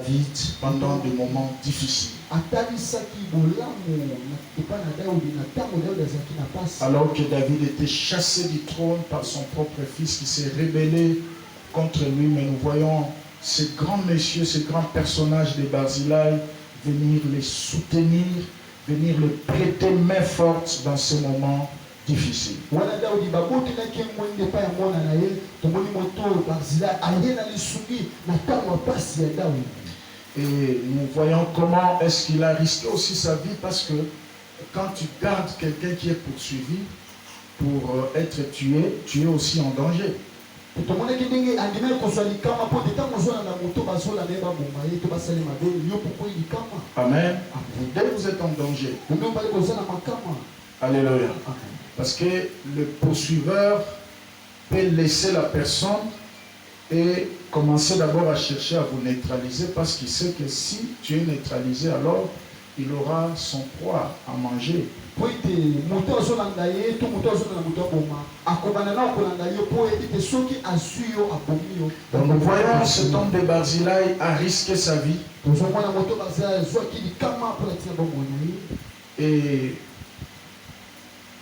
David pendant des moments difficiles. Alors que David était chassé du trône par son propre fils qui s'est rébellé contre lui, mais nous voyons ces grands messieurs, ces grands personnages de Barzillai venir les soutenir, venir les prêter main forte dans ces moments difficiles. Et nous voyons comment est-ce qu'il a risqué aussi sa vie, parce que quand tu gardes quelqu'un qui est poursuivi pour être tué, tu es aussi en danger. Amen. Dès que vous êtes en danger. Alléluia. Parce que le poursuiveur peut laisser la personne et commencer d'abord à chercher à vous neutraliser, parce qu'il sait que si tu es neutralisé, alors il aura son proie à manger. Donc nous voyons cet homme de Barzillai a risqué sa vie. Et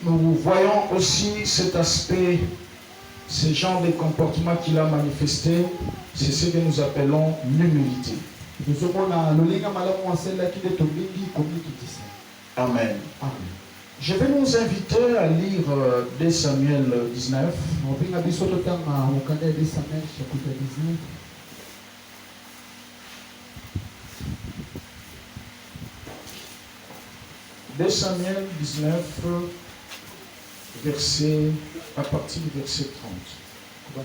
nous voyons aussi cet aspect, ce genre de comportement qu'il a manifesté, c'est ce que nous appelons l'humilité. Amen. Je vais nous inviter à lire 2 Samuel 19. 2 Samuel 19, à partir du verset 30.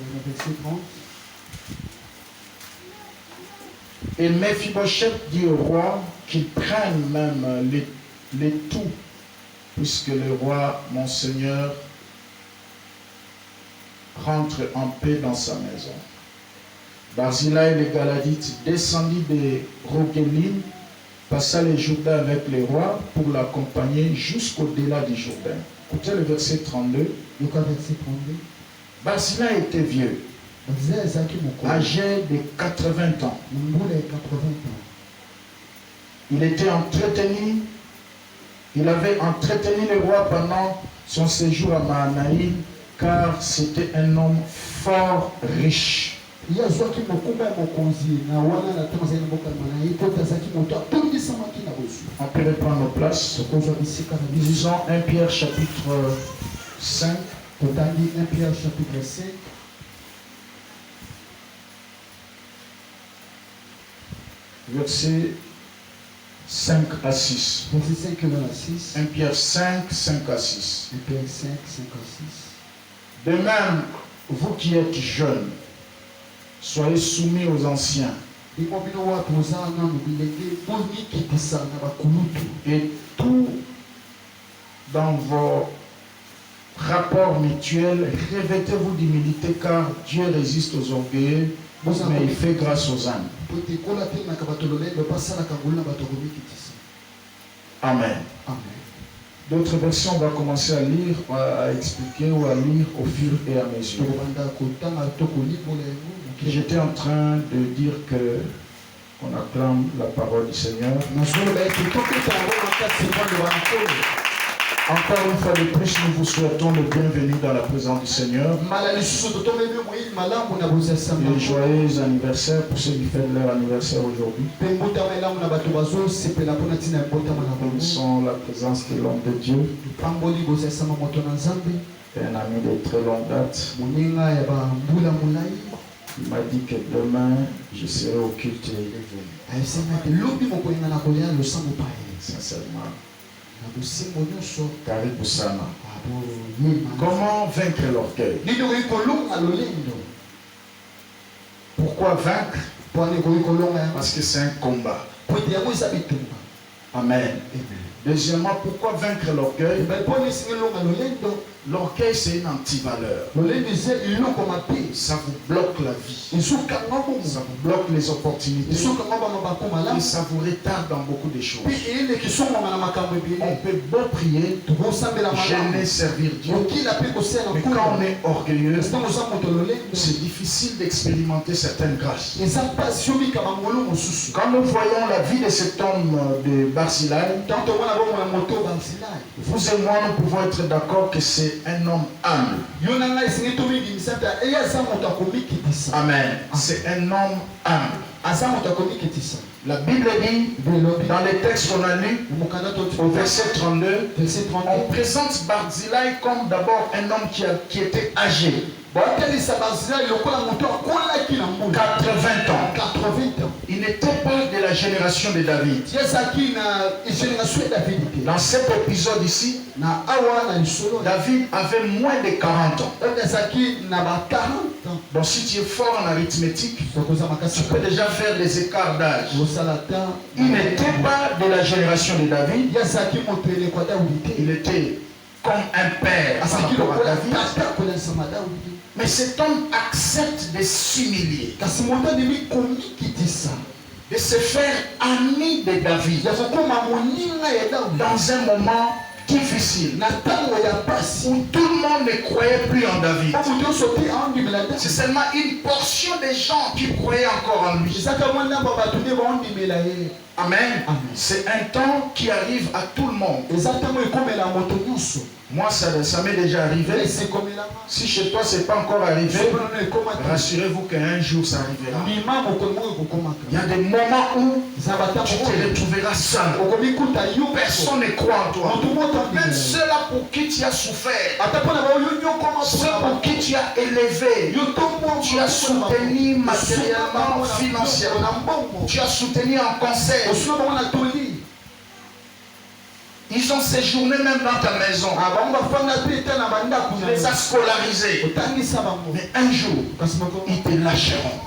Et Mephibosheth dit au roi qu'il prenne même les tout, puisque le roi, mon Seigneur, rentre en paix dans sa maison. Barzillai le Galadite descendit de Roguelim, passa le Jourdain avec le roi pour l'accompagner jusqu'au-delà du Jourdain. Écoutez le verset 32. Barzillai était vieux, âgé de 80 ans. Il était entretenu. Il avait entretenu le roi pendant son séjour à Mahanaïm, car c'était un homme fort riche. On peut reprendre nos places. Lisons 1 Pierre chapitre 5. 1 Pierre chapitre 5. Verset 5 à 6. 1 Pierre 5, 5 à 6. 1 Pierre 5, 5 à 6. De même, vous qui êtes jeunes, soyez soumis aux anciens. Et tout dans vos rapports mutuels, revêtez-vous d'humilité, car Dieu résiste aux orgueilleux, mais il fait grâce aux âmes. Amen. D'autres versions, on va commencer à lire, à expliquer ou à lire au fur et à mesure. J'étais en train de dire que on acclame la parole du Seigneur. Encore une fois de plus, nous vous souhaitons le bienvenu dans la présence du Seigneur. Et joyeux anniversaire pour ceux qui fêtent leur anniversaire aujourd'hui. Nous sommes la présence de l'homme de Dieu. Un ami de très longue date. Il m'a dit que demain, je serai au culte et il est venu. Sincèrement. Karibu sana. Comment vaincre l'orgueil? Pourquoi vaincre? Parce que c'est un combat. Amen. Deuxièmement, pourquoi vaincre l'orgueil? L'orgueil, c'est une antivaleur. Ça vous bloque la vie. Ça vous bloque les opportunités. Et ça vous retarde dans beaucoup de choses. On peut beau prier, gêner, servir Dieu. Mais quand on est orgueilleux, c'est difficile d'expérimenter certaines grâces. Quand nous voyons la vie de cet homme de Barzilai, vous et moi, nous pouvons être d'accord que c'est un homme humble. Amen. C'est un homme humble. La Bible dit, dans les textes qu'on a lus, au verset 32, on présente Barzilai comme d'abord un homme qui était âgé. 80 ans. Il n'était pas de la génération de David. Dans cet épisode ici, David avait moins de 40 ans. Donc si tu es fort en arithmétique, tu peux déjà faire des écarts d'âge. Il n'était pas de la génération de David. Il était comme un père par rapport à David. Mais cet homme accepte de s'humilier, de se faire ami de David dans un moment difficile où tout le monde ne croyait plus en David. C'est seulement une portion des gens qui croyaient encore en lui. Amen. C'est un temps qui arrive à tout le monde. Moi, ça m'est déjà arrivé. Si chez toi, ce n'est pas encore arrivé, rassurez-vous qu'un jour, ça arrivera. Il y a des moments où tu te retrouveras seul. Personne ne croit en toi. Même ceux-là pour qui tu as souffert, ceux pour qui tu as élevé, tu as soutenu matériellement, financièrement, tu as soutenu en conseil. Ils ont séjourné même dans ta maison. Tu les as scolarisés. Mais un jour, ils te lâcheront.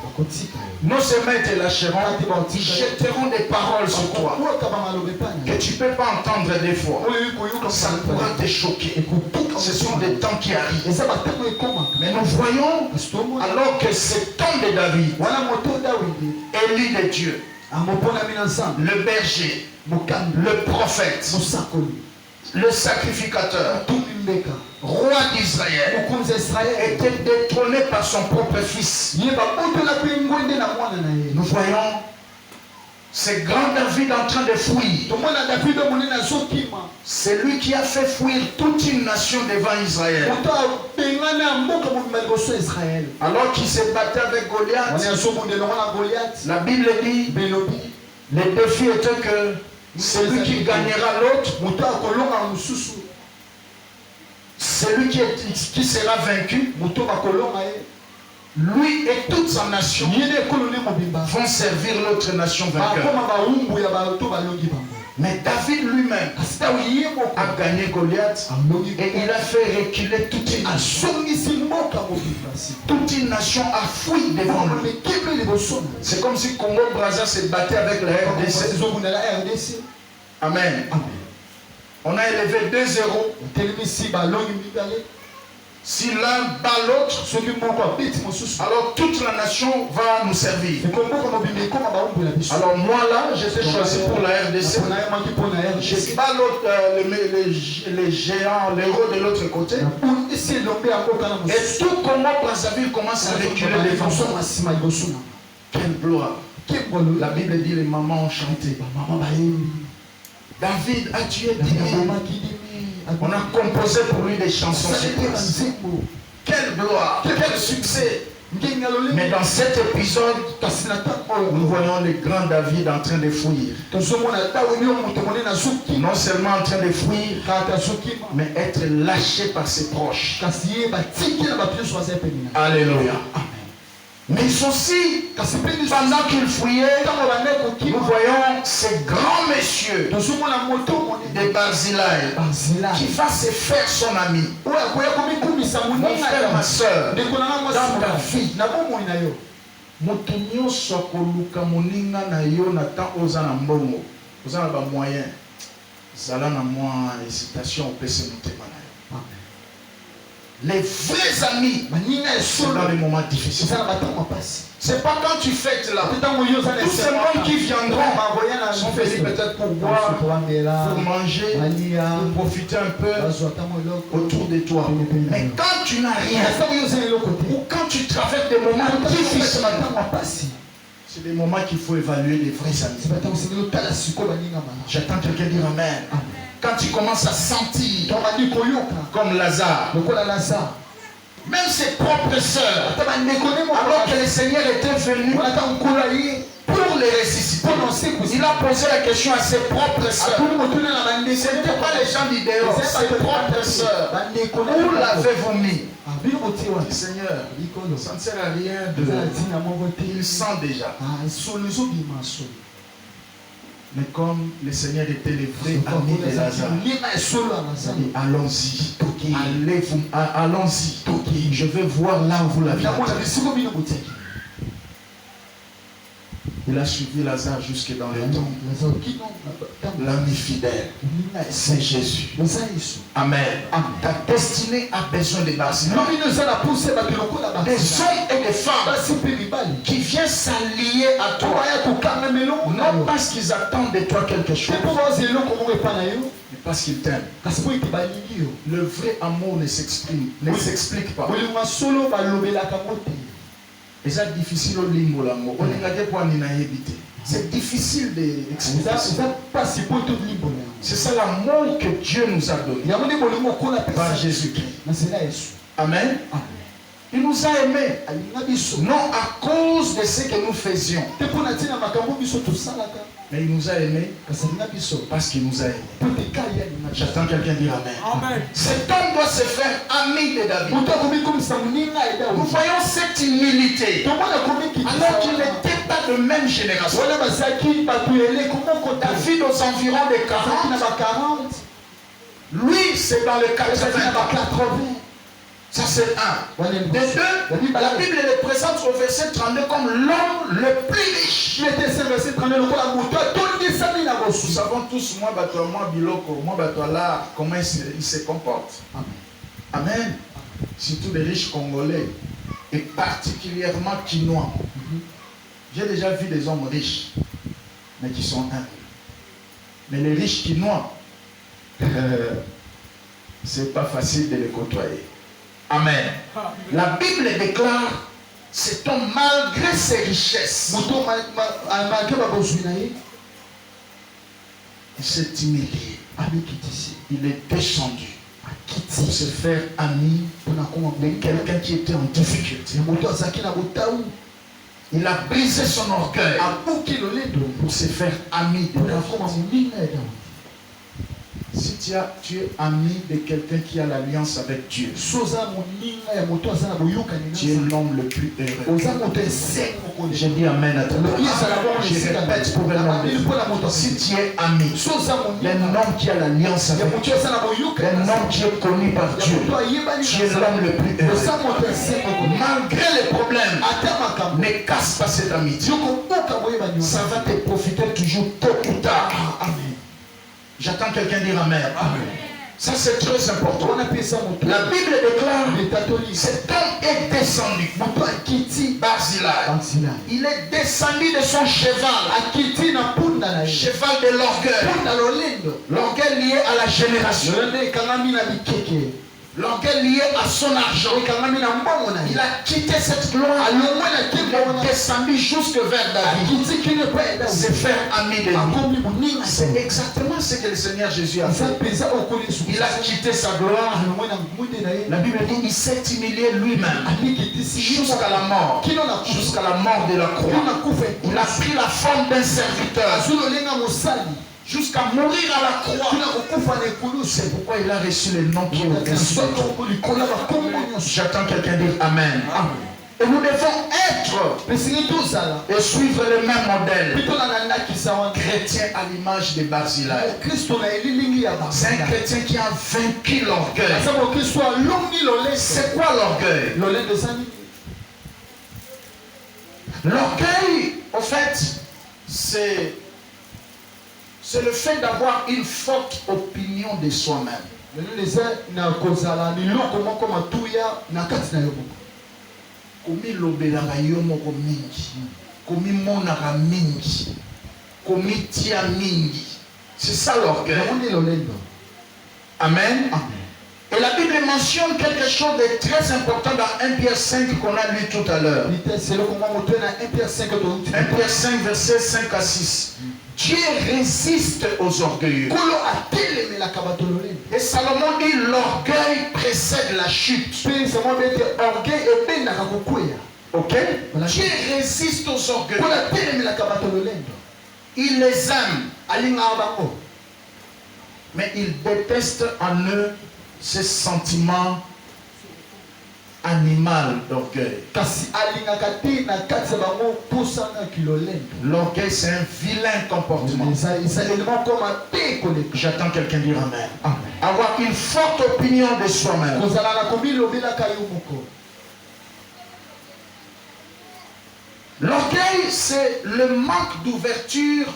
Non seulement ils te lâcheront, ils jetteront des paroles sur toi que tu ne peux pas entendre des fois. Ça pourra te choquer. Ce sont des temps qui arrivent. Mais nous voyons, alors que cet homme de David, élu de Dieu, le berger, le prophète, le sacrificateur, roi d'Israël, était détrôné par son propre fils. Nous voyons ce grand David en train de fuir. C'est lui qui a fait fuir toute une nation devant Israël. Alors qu'il se battait avec Goliath, la Bible dit, le défi était que celui qui gagnera l'autre, celui qui sera vaincu, lui et toute sa nation vont servir l'autre nation vainqueur. Mais David lui-même a gagné Goliath et il a fait reculer toute une nation. Toute une nation a fui devant lui. C'est comme si Congo Brazza se battait avec la RDC. Amen. On a élevé 2-0. Si l'un bat l'autre, alors toute la nation va nous servir. Alors moi là, j'étais choisi pour la RDC. Je bats l'autre, les géants, les héros de l'autre côté. Et tout Congo Brazzaville commence à reculer devant moi. Quelle gloire. La Bible dit les mamans ont chanté. David a tué Didier. On a composé pour lui des chansons. Quelle gloire, quel succès. Mais dans cet épisode, nous voyons le grand David en train de fuir. Non seulement en train de fuir, mais être lâché par ses proches. Alléluia. Mais aussi, pendant qu'il fouillait, nous voyons ce grand monsieur de Barzilai qui va se faire son ami. Mon frère, ma soeur, dans ta vie, moto nyonso akoluka moninga na yo na temps oza na mbongo, oza na ba moyen, zala na mwa hésitation opese motema na yo. Les vrais amis, c'est dans les moments difficiles. C'est pas quand tu fêtes là. Tous ces gens qui viendront sont venus peut-être pour boire, pour manger, pour profiter un peu autour de toi. Mais quand tu n'as rien, ou quand tu traverses des moments difficiles, c'est des moments qu'il faut évaluer les vrais amis. J'attends quelqu'un dire Amen. Quand tu commences à sentir comme Lazare, même ses propres sœurs, alors que le Seigneur était venu pour les ressusciter, il a posé la question à ses propres sœurs. Ce n'était pas les gens d'idéaux, ses propres sœurs. Où l'avez-vous mis? Seigneur, ça ne sert à rien de... Il sent déjà. Mais comme le Seigneur était le vrai ami de Lazare, il dit allons-y, allons-y, je vais voir là où vous l'avez. Il a suivi Lazare jusque dans les temps. L'ami fidèle, c'est Jésus. Amen. Ta destinée a besoin de base. Des hommes et des femmes qui viennent s'allier à toi. Non parce qu'ils attendent de toi quelque chose, mais parce qu'ils t'aiment. Le vrai amour ne s'explique pas. Et c'est difficile au limbo l'amour. C'est difficile d'expliquer. C'est ça l'amour que Dieu nous a donné par Jésus-Christ. Amen. Il nous a aimés, non à cause de ce que nous faisions, mais il nous a aimés parce qu'il nous a aimés. J'attends quelqu'un dire Amen. Cet homme doit se faire ami de David. Nous voyons cette humilité alors qu'il n'était pas de même génération. David aux environs des 40, lui c'est dans les 80. Ça c'est un. De deux, la Bible le présente au verset 32 comme l'homme le plus riche. Nous savons tous, moi, Biloko, moi, là, comment il se comporte. Amen. Surtout les riches congolais et particulièrement quinois. J'ai déjà vu des hommes riches, mais qui sont humbles. Mais les riches quinois, c'est pas facile de les côtoyer. Amen. La Bible déclare, cet homme, malgré ses richesses, il s'est humilié. Il est descendu pour se faire ami de quelqu'un qui était en difficulté. Il a brisé son orgueil pour se faire ami de David. Si tu es ami de quelqu'un qui a l'alliance avec Dieu, tu es l'homme le plus heureux. Je dis Amen à toi. Je répète pour un homme. Si tu es ami d'un homme qui a l'alliance avec Dieu, d'un homme qui est connu par Dieu, tu es l'homme le plus heureux. Malgré les problèmes, ne casse pas cette amitié. Ça va te profiter toujours tôt ou tard. Amen. J'attends quelqu'un dire Amen. Amen. Ça c'est très important. La Bible déclare, cet homme est descendu. Barzillai. Il est descendu de son cheval. Cheval de l'orgueil. L'orgueil lié à la génération. L'orgueil lié à son argent. Il a quitté cette gloire. Il est descendu jusque vers David. C'est faire ami de lui. C'est exactement ce que le Seigneur Jésus a fait. Il a quitté sa gloire. La Bible dit qu'il s'est humilié lui-même jusqu'à la mort. Jusqu'à la mort de la croix. Il a pris la forme d'un serviteur. Jusqu'à mourir à la croix. C'est pourquoi il a reçu le nom qui est au-dessus. J'attends quelqu'un dire Amen. Et nous devons être et suivre le même modèle. Chrétien à l'image de Barzillai. C'est un chrétien qui a vaincu l'orgueil. C'est quoi l'orgueil? L'orgueil, en fait, c'est le fait d'avoir une forte opinion de soi-même. Komi lobelaka yo moko mingi, komi monaka mingi, komi tia mingi. C'est ça l'orgueil. Amen. Et la Bible mentionne quelque chose de très important dans 1 Pierre 5 qu'on a lu tout à l'heure. 1 Pierre 5 versets 5 à 6. Dieu résiste aux orgueilleux. Et Salomon dit l'orgueil précède la chute. Ok? Dieu résiste aux orgueilleux. Il les aime. Mais il déteste en eux ces sentiments animal d'orgueil. L'orgueil, c'est un vilain comportement. J'attends quelqu'un dire amen. Avoir une forte opinion de soi-même. L'orgueil, c'est le manque d'ouverture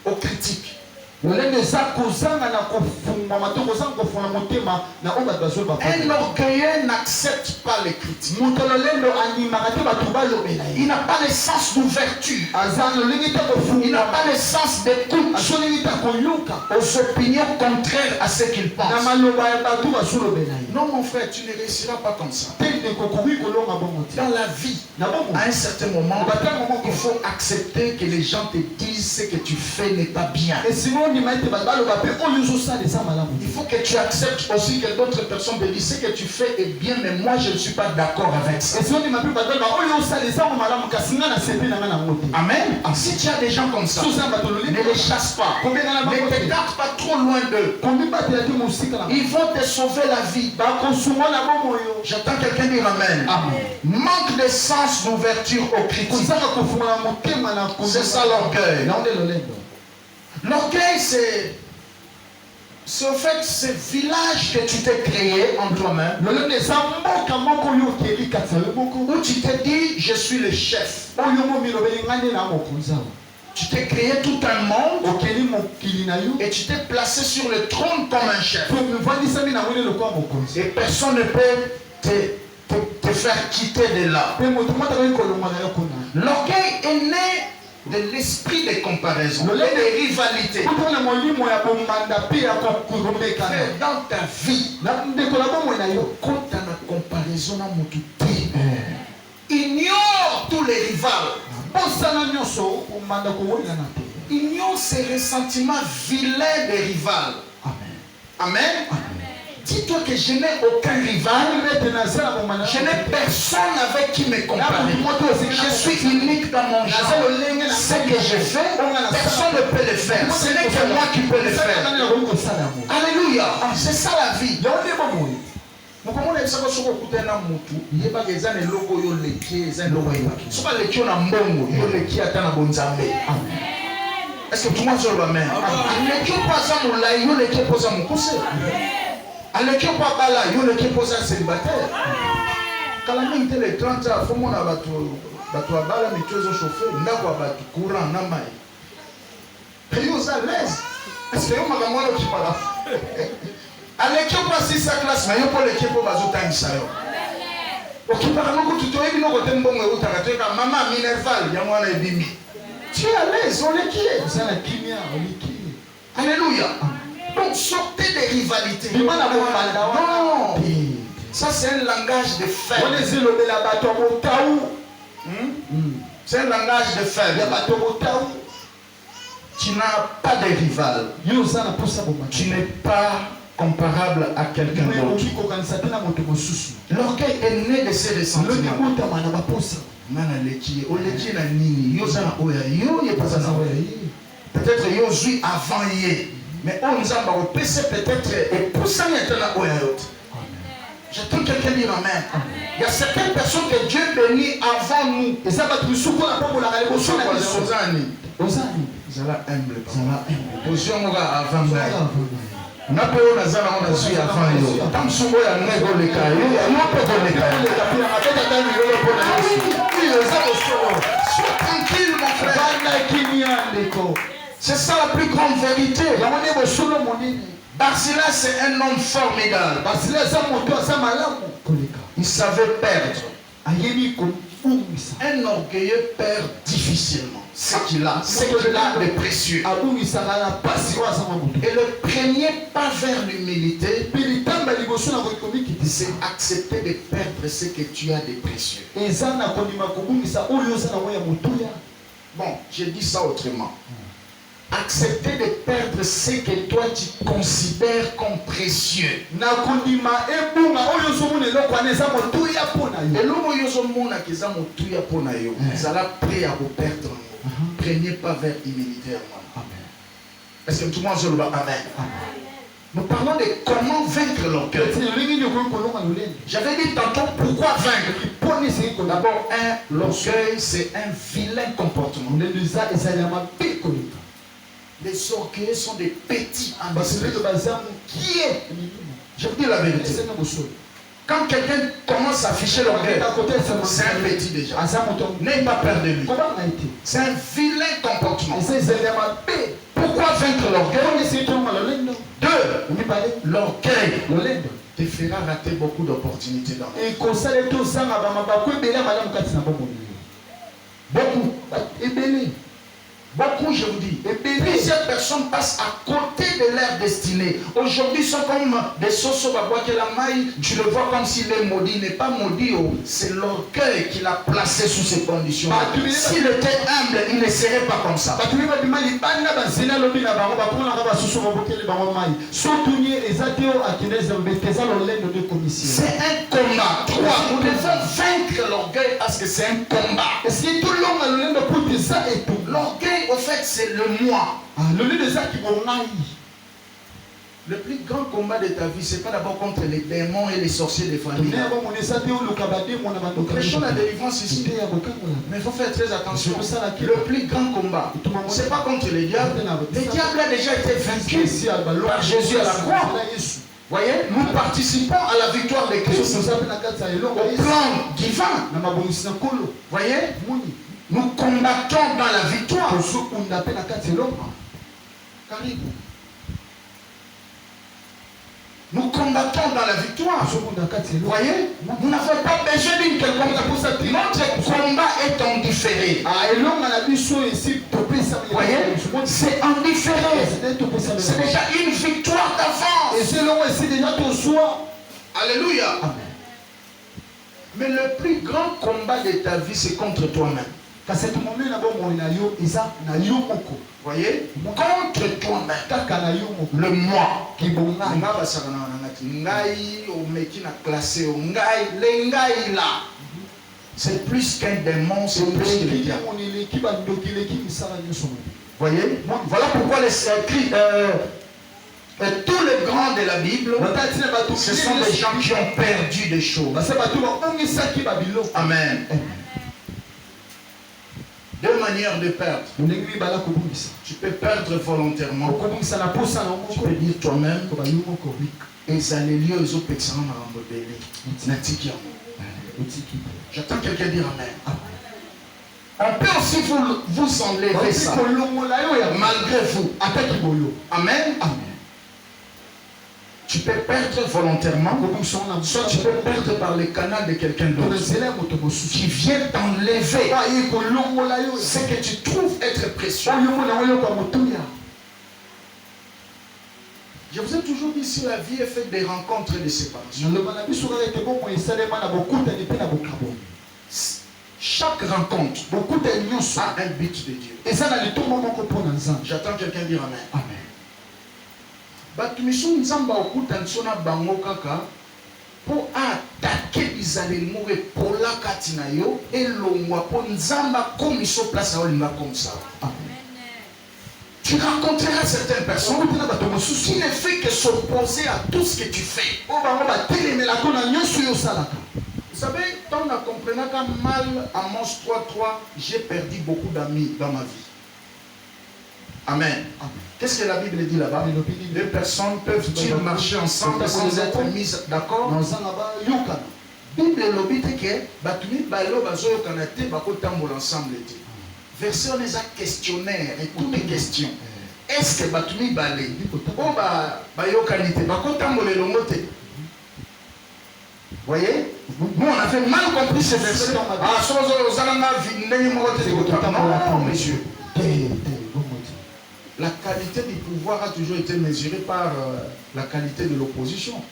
aux critiques. Un orgueilleux n'accepte pas les critiques. Il n'a pas le sens d'ouverture. Il n'a pas le sens d'écoute aux opinions contraires à ce qu'il pense. Non mon frère, tu ne réussiras pas comme ça. Dans la vie, à un certain moment, il faut accepter que les gens te disent ce que tu fais n'est pas bien. Il faut que tu acceptes aussi que d'autres personnes te disent ce que tu fais est bien, mais moi je ne suis pas d'accord avec ça. Amen. Si tu as des gens comme ça, ne les chasse pas. Ne te garde pas trop loin d'eux. Ils vont te sauver la vie. J'attends quelqu'un dire amen. Manque de sens d'ouverture aux critiques. C'est ça l'orgueil. L'orgueil, c'est au fait ce village que tu t'es créé en toi-même, où tu t'es dit je suis le chef. Tu t'es créé tout un monde et tu t'es placé sur le trône comme un chef. Et personne ne peut te faire quitter de là. L'orgueil est né de l'esprit de comparaison, de rivalité. Dans ta vie, quand tu as la comparaison, ignore tous les rivaux. Ignore ces ressentiments vilains des rivaux. Amen. Dis-toi que je n'ai aucun rival, je n'ai personne avec qui me comparer. Je suis unique dans mon genre. Ce que je fais, personne ne peut le faire. Ce n'est que moi qui peux le faire. Alléluia. C'est ça la vie. Est-ce que tout le monde se le met? Alors qui pas là, il y a qui pose un célibataire. Quand la main était 30 ans, il faut que bala mais tu es chauffeur, n'a pas battu courant, n'a pas. Et vous êtes à l'aise. Est-ce que vous m'avez dit que tu parles? Alors qui pas si sa classe, mais il faut les qui pour bazoter un salaire. Ok, par exemple, tu te dis que nous avons un bon maman Minerval, il y a moi les bimi. Tu es à l'aise, on est qui est? Alléluia. Donc sortez des rivalités. Non, ça c'est un langage de faible. C'est un langage de faible. Tu n'as pas de rival. Tu n'es pas comparable à quelqu'un d'autre. L'orgueil est né de ces ressentiments. Peut-être yo zui avant hier. Mais on nous a peut-être et pour ça j'attends quelqu'un dire amen. Il y a certaines personnes que Dieu bénit avant nous. Et ça va te souffrir avant pour la révolution. Zala humble. Position avant moi. Na pe on azala on azui avant yo. Tam subo ya nego le kai. Yo pe ko le kai. Sois tranquille mon frère. C'est ça la plus grande vérité. Barzillai, c'est un homme formidable. Il savait perdre. Un orgueilleux perd difficilement ce qu'il a de précieux. Et le premier pas vers l'humilité, c'est accepter de perdre ce que tu as de précieux. Bon, je dis ça autrement. Accepter de perdre ce que toi tu considères comme précieux. Et l'homme prêt à vous perdre. Prenez pas vers l'humilité. Est-ce que tout le monde se le bat? Amen. Nous parlons de comment vaincre l'orgueil. J'avais dit tantôt pourquoi vaincre. D'abord, l'orgueil c'est un vilain comportement. Les orgueils sont des petits ambitieux. Je vous dis la vérité. Quand quelqu'un commence à afficher l'orgueil, c'est un petit déjà. N'ayez pas peur de lui. C'est un vilain comportement. Pourquoi vaincre l'orgueil? Deux, l'orgueil te fera rater beaucoup d'opportunités dans la vie. Beaucoup, je vous dis. Et plusieurs personnes passent à côté de leur destinée. Aujourd'hui, ils sont comme des sosos que la maille. Tu le vois comme s'il est maudit. Il n'est pas maudit. C'est l'orgueil qui l'a placé sous ces conditions. S'il était humble, il ne serait pas comme ça. C'est un combat. Nous devons vaincre l'orgueil parce que c'est un combat. L'orgueil, au fait, c'est le moi. Le plus grand combat de ta vie, ce n'est pas d'abord contre les démons et les sorciers des familles. Nous prêchons la délivrance ici. Mais il faut faire très attention. Le plus grand combat, ce n'est pas contre les diables. Le diable a déjà été vaincu par Jésus à la croix. Voyez, nous participons à la victoire de Christ. Au plan divin. Voyez, nous combattons dans la victoire. Nous combattons dans la victoire. Vous voyez, nous n'avons pas besoin d'une quelconque. Notre combat est en différé. Vous voyez, c'est en différé. C'est déjà une victoire d'avance. Alléluia. Mais le plus grand combat de ta vie, c'est contre toi-même. Vous voyez, contre toi-même, le moi. C'est plus qu'un démon, c'est plus que le diable. Voyez, voilà pourquoi les écrits, tous les grands de la Bible, ce sont des gens qui ont perdu des choses. Amen. Deux manières de perdre. Tu peux perdre volontairement. Tu peux dire toi-même. J'attends quelqu'un dire Amen. On peut aussi vous enlever ça. Malgré vous. Amen. Tu peux perdre volontairement, soit tu peux perdre par le canal de quelqu'un d'autre qui vient t'enlever ce que tu trouves être précieux. Je vous ai toujours dit, si la vie est faite des rencontres et des séparations, chaque rencontre a un but de Dieu. J'attends quelqu'un dire Amen. Amen. Batumisu nzamba okuta nsona bango kaka po atake bizaleli moko epola kati na yo elongwa po nzamba komiso place olinga comme ça. Tu rencontreras certaines personnes qui ne fait que s'opposer à tout ce que tu fais. Vous savez, quand on a compris qu'à mal Amos 3:3, j'ai perdu beaucoup d'amis dans ma vie. Amen. Qu'est-ce que la Bible dit là-bas? Deux personnes peuvent-ils marcher ensemble sans être mises d'accord? La Bible dit que batumi balo bazoyokana te bakotambola ensemble te. Verset on les a questionnaires et toutes les questions. est-ce que batumi balé oh ba yokani te ba kotambola longo te. Voyez, nous on a fait mal compris ce verset. Ah, non, monsieur. La qualité du pouvoir a toujours été mesurée par la qualité de l'opposition.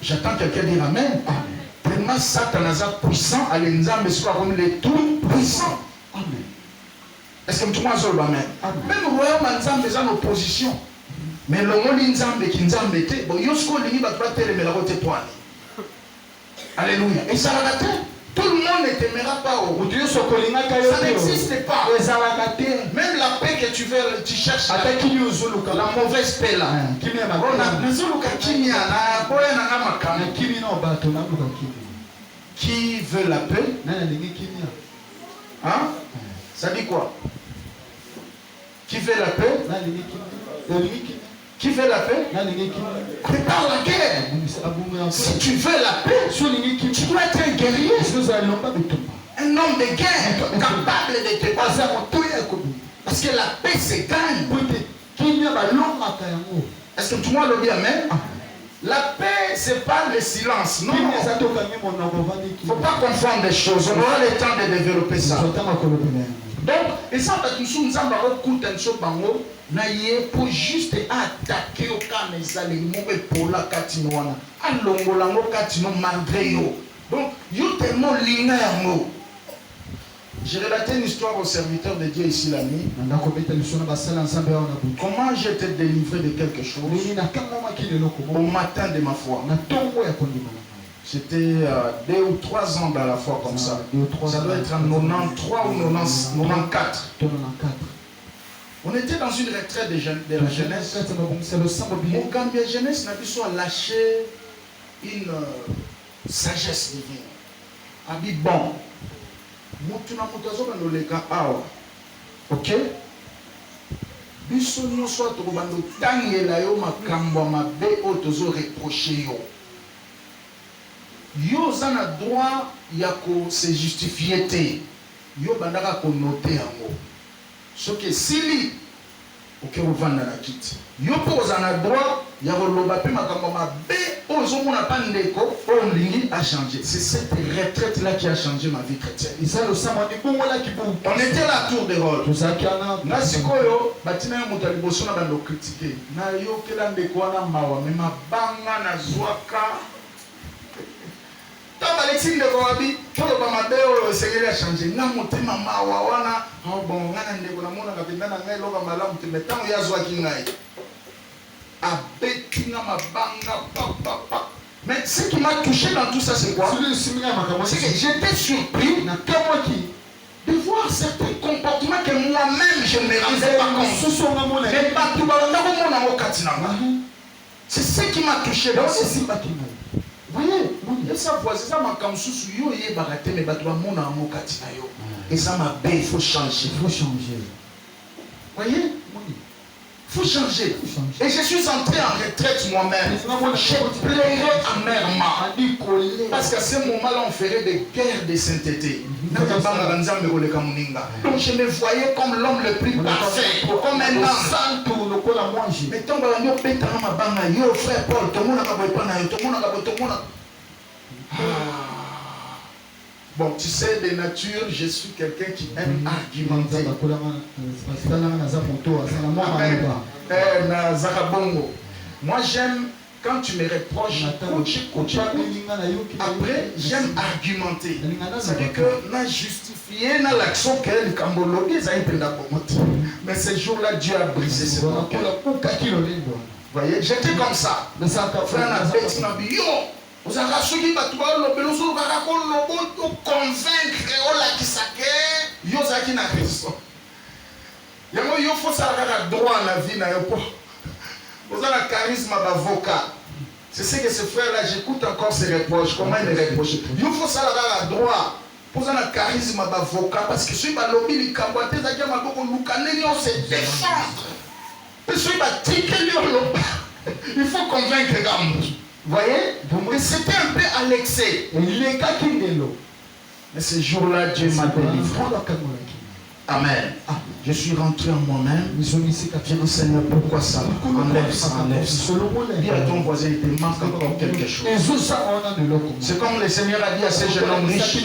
J'attends quelqu'un dire Amen. Tellement Satan est puissant, à l'enzambe soit comme les tout puissants. Amen. Est-ce que tu m'as dit Amen? Même le royaume ensemble est en opposition. Mais le monde ensemble qui ensemble était, bon, yosko lingi va pas télé mais la route pointe. Alléluia. Et ça va rater. Tout le monde ne t'aimera pas. Ça n'existe pas. Même la paix que tu veux, tu cherches. La mauvaise paix là. Qui veut la paix? Hein? Ça dit quoi? Qui fait la paix? Qui fait la paix? Prépare la guerre. Si tu veux la paix, tu dois être un guerrier. Un homme de guerre capable de te passer. Parce que la paix se gagne. Est-ce que tu vois le bien même? La paix, ce n'est pas le silence. Non, non. Il ne faut pas confondre les choses. On aura le temps de développer ça. Donc, et ça, nous avons pour juste attaquer au cas pour la katinoana. Allons, katino malgré yo. Donc, yo tellement linéaire. J'ai relaté une histoire au serviteur de Dieu ici la nuit. Comment j'ai été délivré de quelque chose au matin de ma foi. J'étais 2 ou 3 ans dans la foi comme ça. Ça doit être en 93 ou 94. On était dans une retraite de la jeunesse. Au Gambia jeunesse n'a pas lâché une sagesse divine. A dit bon. Ok? Biso nyonso tokobando tangela yo makambo mabe o tozo reprocher yo. Yo zana droit ya ko se justifier te. Yo bandaka ko noter yango. Soki sili ok ovanda na kiti. Yo po zana droit ya ko loba pe makambo mabe o zo mona pa ndeko o lingi a changé. C'est cette retraite là qui a changé ma vie chrétienne. On était là à tour de rôle. Na sikoyo batina yo moto liboso na bando critiquer. Na yo kela ndeko wana mawa me mabanga na zwaka. Tant Alexis de Koabi, tout le Bamadeo, c'est qu'il a changé. N'a monté maman, wana, oh bon, on a un dégoût, on a bien un mail, on a malam, tu mets tant, il y a Zouakingaï. A Betina, ma banga, papa. Mais ce qui m'a touché dans tout ça, c'est quoi? C'est que j'étais surpris de voir certains comportements que moi-même je ne me rendais pas compte. Mais pas tout le monde. C'est ce qui m'a touché dans ce qui m'a touché. Voyez, et ça c'est ça ma kamsusu yo ye baraté mais bato ba mona mo katina yo. Et ça m'a bé, il faut changer. Voyez? Il faut changer. Et je suis entré en retraite moi-même. Je plairais amèrement. Parce qu'à ce moment-là, on ferait des guerres de sainteté. Donc je me voyais comme l'homme le plus parfait, comme un homme. Mais tant que frère Paul, tout le monde a. Bon, tu sais, de nature, je suis quelqu'un qui aime argumenter. Moi, j'aime quand tu me reproches, après, j'aime argumenter. C'est-à-dire que n'a justifié dans l'action qu'elle cambologue, mais ce jour-là, Dieu a brisé ce temps. Vous voyez, j'étais comme ça. Frère Nabet Nabio. Vous avez rassuré que tu vas le convaincre qui s'acquiert, Yosaki na Christ. Il faut savoir droit à la vie. Vous avez le charisme d'avocat. C'est ce que ce frère-là, j'écoute encore ses reproches. Comment il me reproche? Il faut savoir droit. Vous avez le charisme d'avocat. Parce que si vous avez lobby, il faut se défendre. Il faut convaincre les gens. Vous voyez? Et c'était un peu à l'excès. Mais ce jour-là, Dieu m'a délivré. Amen. Je suis rentré en moi-même. J'ai dit, Seigneur, pourquoi ça? Enlève ça, enlève ça. Dis à ton voisin, il te manque encore quelque chose. C'est comme le Seigneur a dit à ce jeune homme riche qui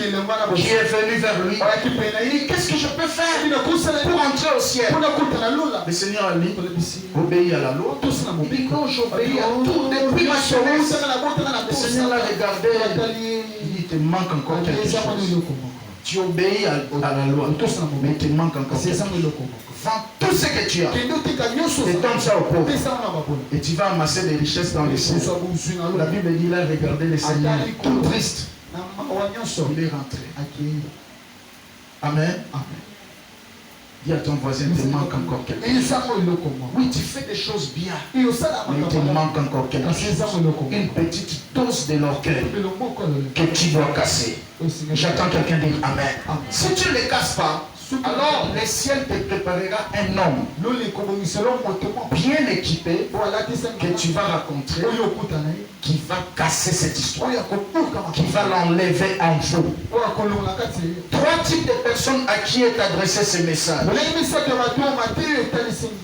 est venu vers lui. Il dit, qu'est-ce que je peux faire pour entrer au ciel? Le Seigneur a dit, obéis à la loi. Il dit, non, j'obéis à tout depuis ma jeunesse. Le Seigneur l'a regardé. Il dit, il te manque encore quelque chose. Tu obéis à la loi, mais il te manque encore quelque chose. Vends tout ce que tu as et donne ça aux pauvres. Et tu vas amasser des richesses dans les cieux. La Bible dit, là, regardez le Seigneur, tout triste. Il est rentré. Amen. Dis à ton voisin, il te manque encore quelque chose. Oui, tu fais des choses bien, mais il te manque encore quelque chose. Une petite dose de l'orgueil que tu dois casser. J'attends quelqu'un dire Amen. Si tu ne les casses pas, alors le ciel te préparera un homme bien équipé que tu vas rencontrer, qui va casser cette histoire, qui va l'enlever en vous. 3 types de personnes à qui est adressé ce message.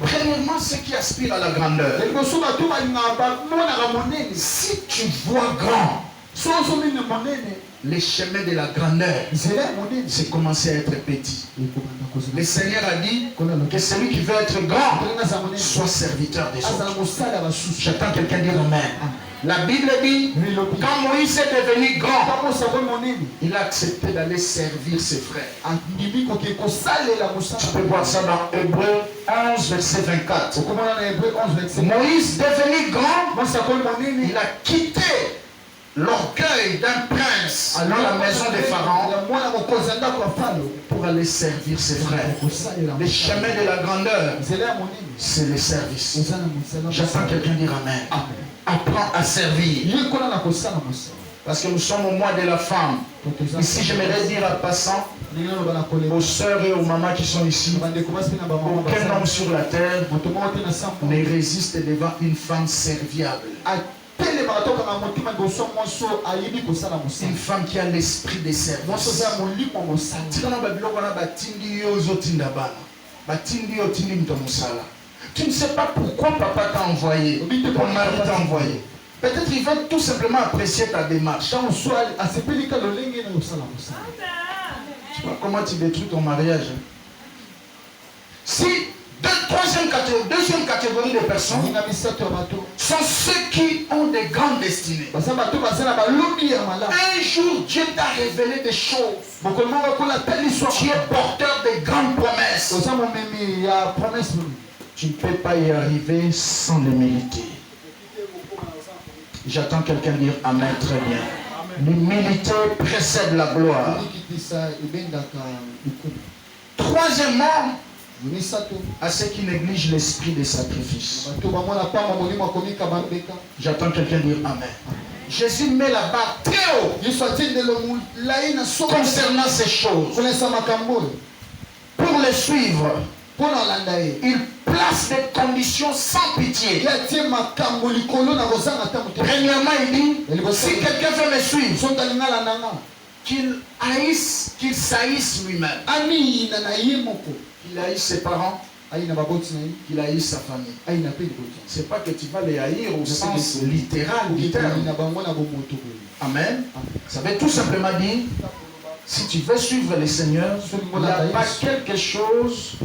Premièrement, ceux qui aspirent à la grandeur. Si tu vois grand, les chemins de la grandeur, c'est commencer à être petit. Le Seigneur a dit que celui qui veut être grand soit serviteur des autres. J'attends quelqu'un dire Amen. La Bible dit, quand Moïse est devenu grand, il a accepté d'aller servir ses frères. Tu peux voir ça dans Hébreux 11, verset 24. Moïse devenu grand, il a quitté l'orgueil d'un prince dans la maison de Pharaon pour aller servir ses frères. Les chemins de la grandeur, c'est le service. J'attends quelqu'un dire Amen. Apprends à servir. Parce que nous sommes au mois de la femme. Ici, j'aimerais dire en passant aux sœurs et aux mamans qui sont ici, aucun homme sur la terre ne résiste devant une femme serviable. Une femme qui a l'esprit de service. Tu ne sais pas pourquoi papa t'a envoyé, ton mari t'a envoyé. Peut-être il veut tout simplement apprécier ta démarche. Je sais pas comment tu détruis ton mariage. Si deuxième catégorie de personnes sont ceux qui ont des grandes destinées. Un jour, Dieu t'a révélé des choses. Tu es porteur de grandes promesses. Tu ne peux pas y arriver sans le mériter. J'attends quelqu'un dire Amen très bien. L'humilité précède la gloire. Troisièmement, à ceux qui négligent l'esprit des sacrifices. J'attends quelqu'un dire Amen. Jésus met la barre très haut concernant ces choses. Pour les suivre, il place des conditions sans pitié. Premièrement, il dit, si quelqu'un veut me suivre, qu'il s'haïsse lui-même. Qu'il haïsse ses parents, qu'il haïsse sa famille. C'est pas que tu vas les haïr au sens littéral du terme. Amen. Ça veut tout simplement dire, si tu veux suivre le Seigneur, il n'y a pas quelque chose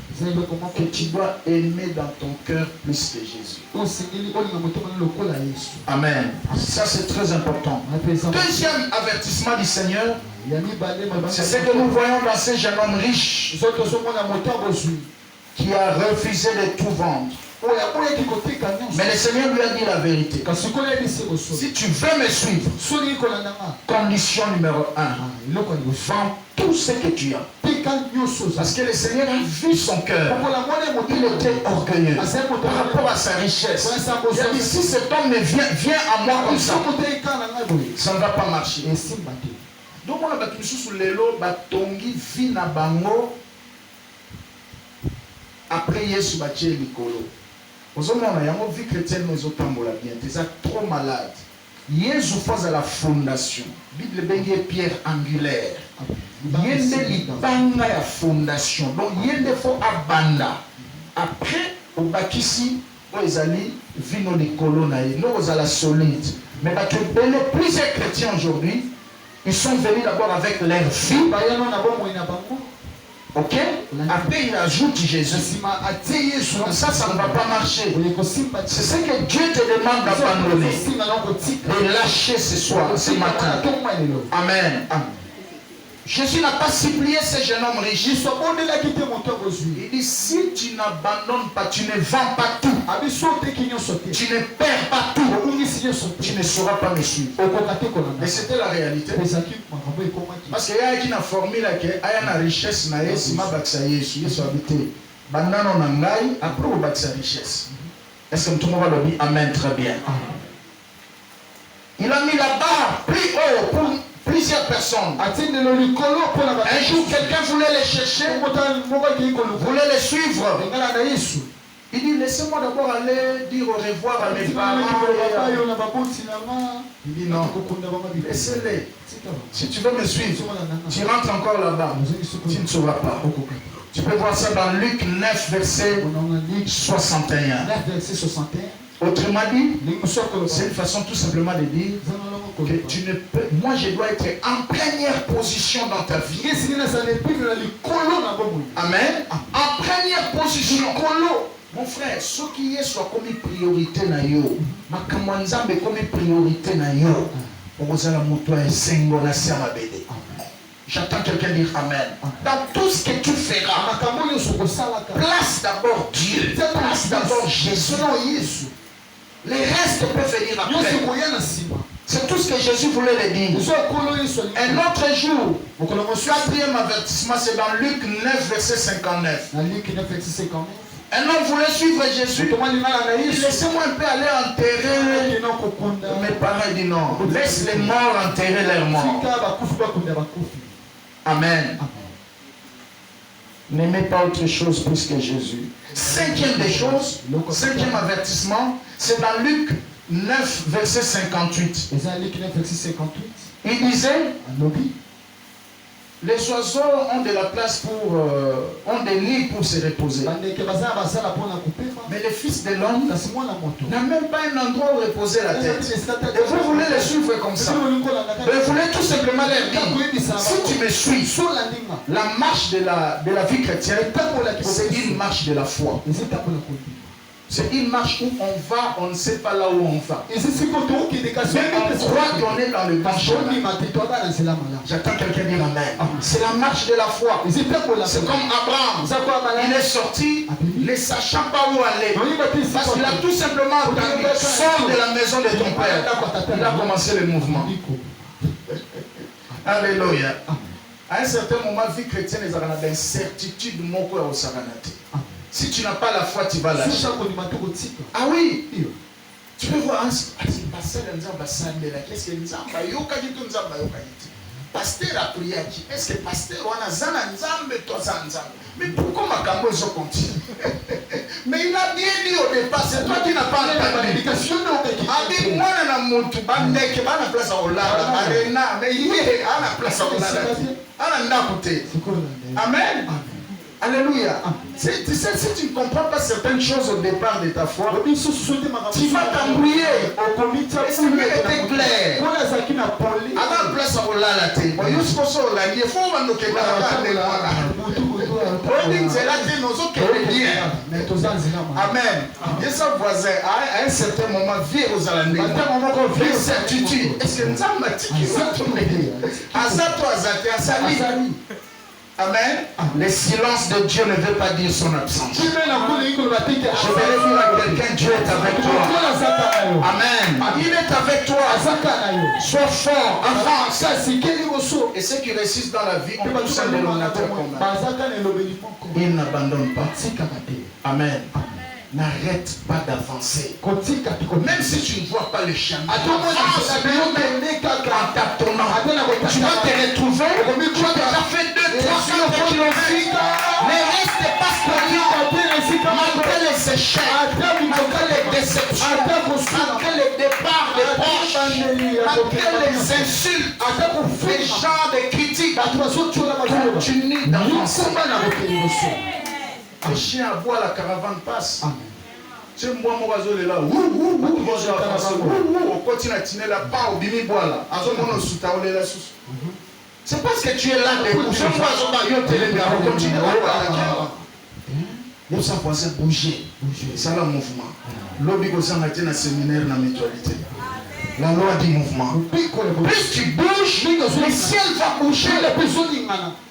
que tu dois aimer dans ton cœur plus que Jésus. Amen. Ça c'est très important. Deuxième avertissement du Seigneur, c'est ce que nous voyons dans ce jeune homme riche qui a refusé de tout vendre. Mais le Seigneur lui a dit la vérité. Si tu veux me suivre, condition numéro 1, vends tout ce que tu as. Parce que le Seigneur a vu son cœur. Il était orgueilleux par rapport à sa richesse. Il a dit, si cet homme vient à moi comme ça, ça ne va pas marcher. Donc on a battu sous l'élo, batongi vina bango. Après Yesu batie likolo. Aux hommes, on a vie chrétienne, mais autant bien. Tu es trop malade. Yesu faisait la fondation. Bible bengi pierre angulaire. Yende libanga ya fondation. Donc yende fo abanda. Après au bakisi ezali vino de colonna et nous la solide. Mais plusieurs chrétiens aujourd'hui, ils sont venus d'abord avec leur vie. Ok? Après il ajoute Jésus. Donc ça ne va pas marcher. C'est ce que Dieu te demande d'abandonner. De lâcher ce soir, ce matin. Amen. Jésus n'a pas supplié ce jeune homme riche. Il dit, si tu n'abandonnes pas, tu ne vends pas tout, tu ne perds pas tout, tu ne sauras pas me suivre. Et c'était la réalité. Parce qu'il y a une formule qui est la richesse, après on bâtit sa richesse. Est-ce que tout le monde va le dire Amen? Très bien. Il a mis la barre plus haut pour plusieurs personnes. Un jour, quelqu'un voulait les chercher, voulait les suivre. Il dit, laissez-moi d'abord aller dire au revoir à mes parents. Il dit, non, laissez-les. Si tu veux me suivre, tu rentres encore là-bas. Tu ne sauras pas. Tu peux voir ça dans Luc 9, verset 61. Autrement dit, c'est une façon tout simplement de dire que tu ne peux, moi je dois être en première position dans ta vie. Amen. En première position. Mon frère, ce qui est soit comme priorité na yo, makamwanzambe comme priorité na yo, ozala moto ya sengo na siama bede. J'attends quelqu'un dire Amen. Dans tout ce que tu feras, place d'abord Dieu, place d'abord Jésus. Les restes peuvent venir après. C'est tout ce que Jésus voulait le dire. Un autre jour, le quatrième avertissement, c'est dans Luc 9, verset 59. Un homme voulait suivre Jésus. Il dit, laissez-moi un peu aller enterrer mes parents. Il dit non, laisse les morts enterrer leurs morts. Amen. N'aimez pas autre chose plus que Jésus. Cinquième des choses, cinquième avertissement, c'est dans Luc 9, verset 58. Il disait, les oiseaux ont de la place pour, ont des nids pour se reposer. Mais le Fils de l'homme n'a même pas un endroit où reposer la tête. Et vous voulez les suivre comme ça. Vous voulez tout simplement leur dire, si tu me suis, la marche de la vie chrétienne, c'est une marche de la foi. C'est une marche où on va, on ne sait pas là où on va. Mais on croit qu'on est dans le bon chemin. J'attends quelqu'un dire Amen. C'est la marche de la foi. C'est comme Abraham. Il est sorti, ne sachant pas où aller. Parce qu'il a tout simplement entendu, sors de la maison de ton père. Il a commencé le mouvement. Alléluia. À un certain moment, vie chrétienne, ils ont d'incertitude. Si tu n'as pas la foi, tu vas lâcher. Ah oui. Tu peux voir, qu'est-ce que Nzamba pasteur a prié à qui? Est-ce que pasteur a zana Nzambe, toi Nzambe? Mais pourquoi ma cambo continue? Mais il a bien dit au départ, c'est toi qui n'as pas entendu. Abi moi na mutu bandeke bana place à Olala, arena, mais il est à la place à Olala. Ana ndakute. Amen. Alléluia. Tu sais, si tu ne comprends pas certaines choses au départ de ta foi, tu vas t'embrouiller. Et ça peut être clair. À la place à Olala, il faut Amen. Et ça voisin, à un certain moment, vire aux alandais. Une certitude. Est-ce que nous avons dit Amen. Le silence de Dieu ne veut pas dire son absence. Je vais dire à quelqu'un, Dieu est avec toi. Amen. Il est avec toi. Sois fort, avance. Et ceux qui réussissent dans la vie ont tous un dénominateur commun. Ils n'abandonnent pas. Amen. N'arrête pas d'avancer. Même si tu ne vois pas le chemin, avance en tâtonnant. Tu vas te retrouver. Tu as déjà fait 200 kilomètres. Ne reste pas stagnant. Malgré les échecs, malgré les déceptions, après le départ des proches, après les insultes, les gens de critiques, continue d'avancer. Les chiens aboient, la caravane passe. C'est moi, mon oiseau est là. On continue à tenir la part au bimi bois. C'est parce que tu es là debout. C'est moi, on continue à boire. Ça voisin bouger. C'est le mouvement. L'objet que ça a été dans le séminaire dans la mutualité. La loi du mouvement. Plus tu bouges, le ciel va bouger.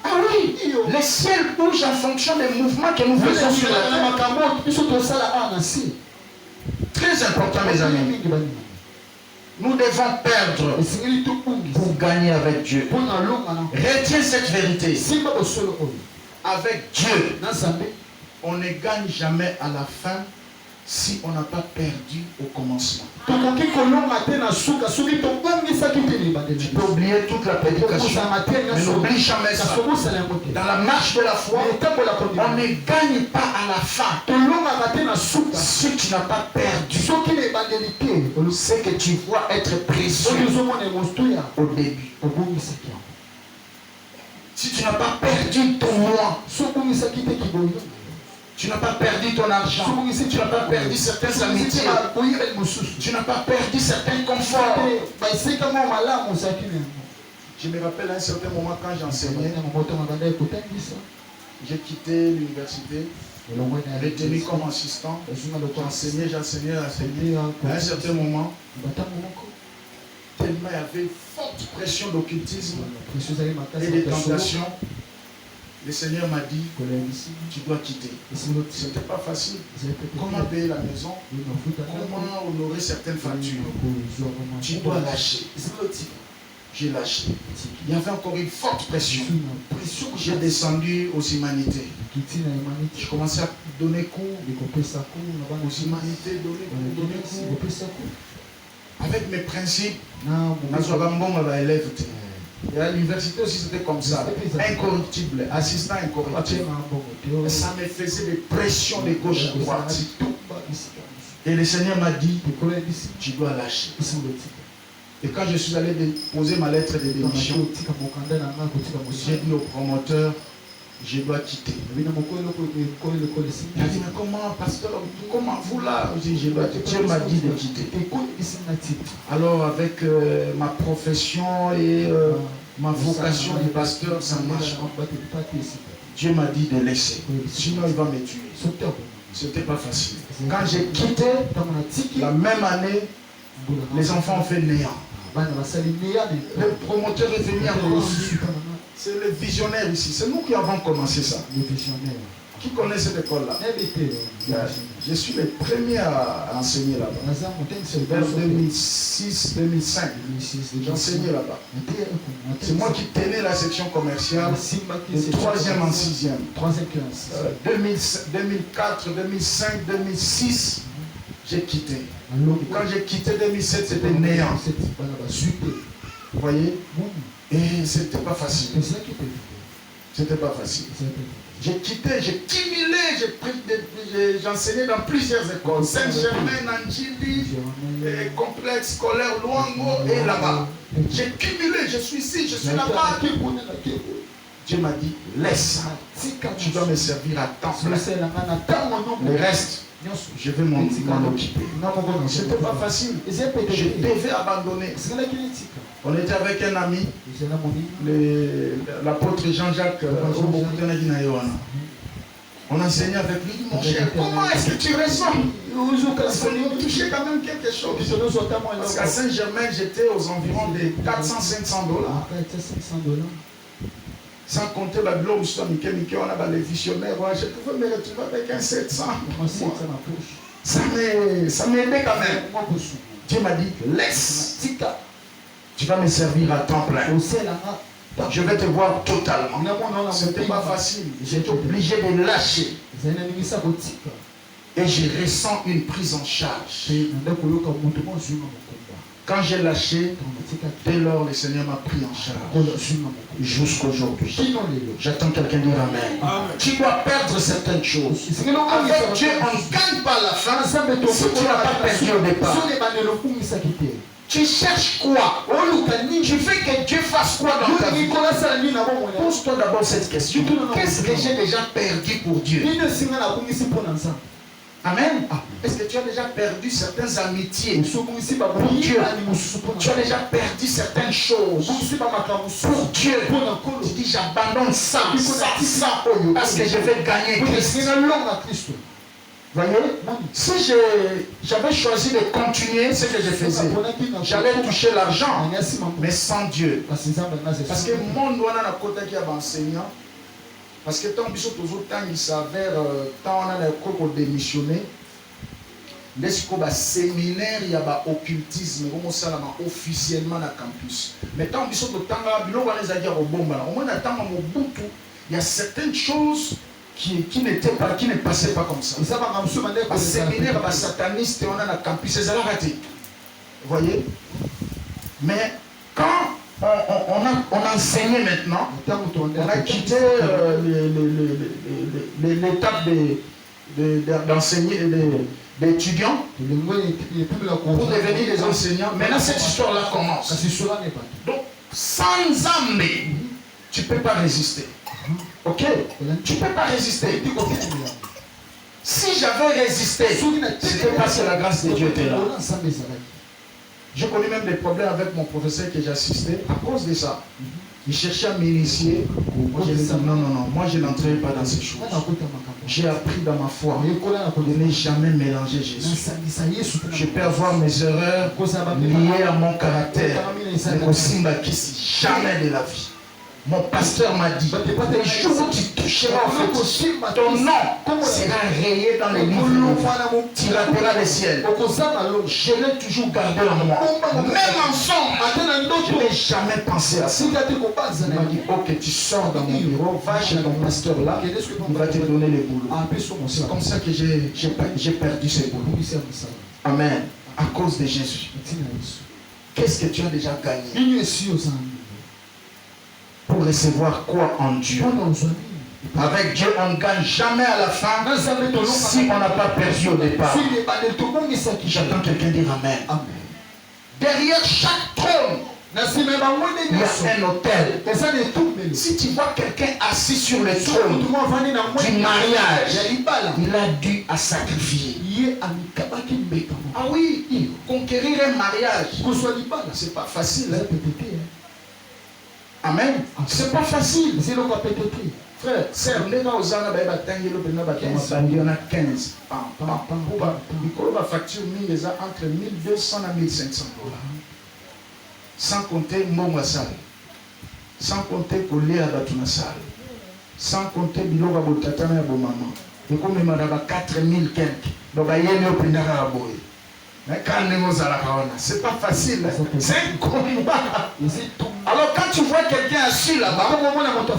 Ah oui, le ciel bouge en fonction des mouvements que nous faisons sur la terre. Très important, mes amis. Nous devons perdre pour gagner avec Dieu. Retiens cette vérité. Avec Dieu, on ne gagne jamais à la fin si on n'a pas perdu au commencement. Tu peux oublier toute la prédication, mais n'oublie jamais ça. Dans la marche de la foi, on ne gagne pas à la fin si tu n'as pas perdu ce que tu vois être précieux au début. Si tu n'as pas perdu ton moi, tu n'as pas perdu ton argent, tu n'as pas perdu certaines amitiés, tu n'as pas perdu certains conforts. Je me rappelle à un certain moment quand j'enseignais, j'ai quitté l'université, retenu comme assistant, j'enseignais. À un certain moment, tellement il y avait une forte pression d'occultisme et de tentation. Le Seigneur m'a dit, tu dois quitter. Ce n'était pas facile. Comment payer la maison? Comment honorer certaines factures? Tu dois lâcher. J'ai lâché. Il y avait encore une forte pression. J'ai descendu aux humanités. Je commençais à donner cours aux humanités, donner cours. Avec mes principes, et à l'université aussi c'était comme ça, incorruptible, assistant incorruptible. Ça me faisait des pressions de gauche à droite. Et le Seigneur m'a dit, tu dois lâcher. Et quand je suis allé déposer ma lettre de démission, j'ai dit au promoteur, je dois quitter. Il a dit, mais comment, pasteur, comment vous là? Je dis, je dois quitter. Dieu m'a dit de quitter. Alors avec ma profession et ma vocation de pasteur, ça marche pas. Dieu m'a dit de laisser. Sinon il va me tuer. C'était pas facile. Quand j'ai quitté, la même année, les enfants ont fait néant. Le promoteur est venu encore. C'est le visionnaire ici. C'est nous qui avons commencé ça. Le visionnaire. Qui connaît cette école-là? Je suis le premier à enseigner là-bas. Vers 2006-2005. J'enseignais là-bas. C'est moi qui tenais la section commerciale de 3e en 6e. 2004, 2005, 2006, j'ai quitté. Et quand j'ai quitté 2007, c'était néant. Vous voyez? Et c'était pas facile. C'était pas facile. J'ai quitté, j'ai cumulé, j'ai enseigné dans plusieurs écoles. Saint-Germain, Nanjili, complexe scolaire Luango et là-bas. J'ai cumulé, je suis ici, je suis là-bas. Dieu m'a dit, laisse. Tu dois me servir à temps plein. Le reste, je vais m'en occuper. C'était pas facile. Je devais abandonner. On était avec un ami, l'apôtre Jean-Jacques. On enseignait avec lui. Mon cher, comment est-ce que tu ressens? Parce qu'on nous touchait quand même quelque chose. Parce qu'à Saint-Germain, j'étais aux environs de 400-500 dollars. Sans compter la gloire où on a les visionnaires. Je pouvais me retrouver avec un 700. Ça m'aidait quand même. Dieu m'a dit, laisse. Tu vas me servir à temps plein. Je vais te voir totalement. Ce n'était pas facile. J'étais obligé de lâcher. Et je ressens une prise en charge. Quand j'ai lâché, dès lors le Seigneur m'a pris en charge. Jusqu'aujourd'hui. J'attends quelqu'un dire Amen. Tu dois perdre certaines choses. Avec Dieu, on ne gagne pas la fin si tu n'as pas perdu au départ. Tu cherches quoi? Tu veux que Dieu fasse quoi dans ta vie? Pose-toi d'abord cette question. Qu'est-ce que j'ai déjà perdu pour Dieu? Amen. Est-ce que tu as déjà perdu certaines amitiés pour Dieu? Tu as déjà perdu certaines choses pour Dieu. Tu dis j'abandonne ça, parce que je vais gagner Christ. Voyez, si j'avais choisi de continuer ce que je faisais, j'allais toucher l'argent, mais sans Dieu. Parce que le monde doit avoir un côté qui est enseignant. Parce que tant que il s'avère, tant on a le coco démissionné, le séminaire, il y a occultisme, officiellement dans le campus. Mais tant que il y a certaines choses qui ne passaient pas comme ça. Le séminaire, le sataniste, on a le campus, c'est ça raté. Vous voyez? Mais quand on enseignait maintenant, on a quitté l'étape d'enseigner d'étudiants pour devenir des enseignants. Maintenant, cette histoire-là commence. Donc, sans âme, tu ne peux pas résister. Ok? Tu ne peux pas résister. Si j'avais résisté, c'était parce que la grâce de Dieu était là. J'ai connu même des problèmes avec mon professeur que j'assistais à cause de ça. Il cherchait à m'initier. Moi, je lui ai dit non, moi je n'entrerai pas dans ces choses. J'ai appris dans ma foi de ne jamais mélanger Jésus. Je peux avoir mes erreurs liées à mon caractère, mais aussi jamais de la vie. Mon pasteur m'a dit, les jours où tu toucheras en fait, ton nom sera rayé dans les livres. Tu rappelleras le ciel. Je l'ai toujours gardé en moi. Même ensemble, je n'ai jamais pensé à ça. Il m'a dit, ok, tu sors dans mon bureau, va chez ton pasteur là, il va te donner les boulots. C'est comme ça que j'ai perdu ces boulots. Amen. À cause de Jésus. Qu'est-ce que tu as déjà gagné pour recevoir quoi en Dieu? Avec Dieu, on ne gagne jamais à la fin si on n'a pas perdu au départ. J'attends quelqu'un dire Amen. Derrière chaque trône, il y a un autel. Si tu vois quelqu'un assis sur le trône du mariage, il a dû à sacrifier. Ah oui, conquérir un mariage, c'est pas facile. Amen. C'est pas facile. Frère, sœur, on est là aux années, on a 15. La facture entre 1200 à 1500 $. Sans compter mon salle. Sans compter coller à la salle. Sans compter Bilo Babotatana et Maman. Et comme il m'a dit 4000 quelques. Donc, il y a eu un peu. Mais quand c'est pas facile. C'est un combat. Alors quand tu vois quelqu'un assis là-bas,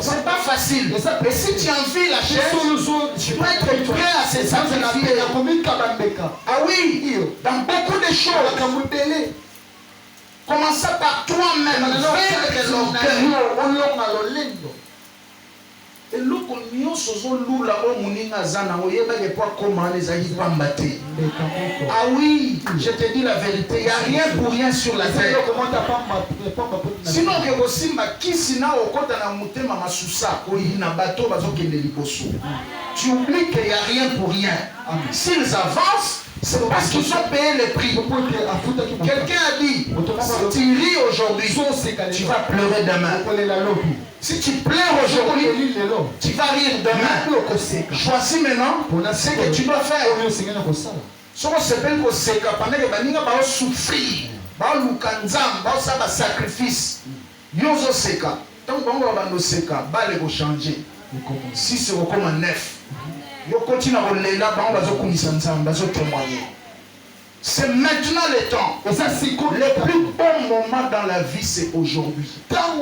c'est pas facile. Mais si tu envies la chaise, tu peux être prêt à se sacrifier. Ah oui, dans beaucoup de choses. Commence par toi-même. Fais l'orgueil. Et l'eau qu'on y sozo là au muninga zana oyeba que pas comment les aïe pambate. Ah oui, je te dis la vérité, il n'y a rien pour rien sur la terre. Sinon que aussi ma kisina okota na mutema masusa ko na bateau bazokende liboso. Tu oublies qu'il n'y a rien pour rien. S'ils avancent, c'est parce qu'ils ont payé le prix. Quelqu'un a dit, si tu ris aujourd'hui, tu vas pleurer demain. Si tu pleures aujourd'hui, tu vas rire demain. Choisis maintenant ce que tu dois faire. Ce qu'on s'appelle que c'est pendant que baninga va souffrir, va lukanzam, va sacrifice. Yozo seka. Tant que on va nous seka, va les changer. Si c'est comme un neuf. Yo continue à rouler là, on va se témoigner. C'est maintenant le temps. Et ça, c'est quoi? Le plus bon moment dans la vie, c'est aujourd'hui. Ah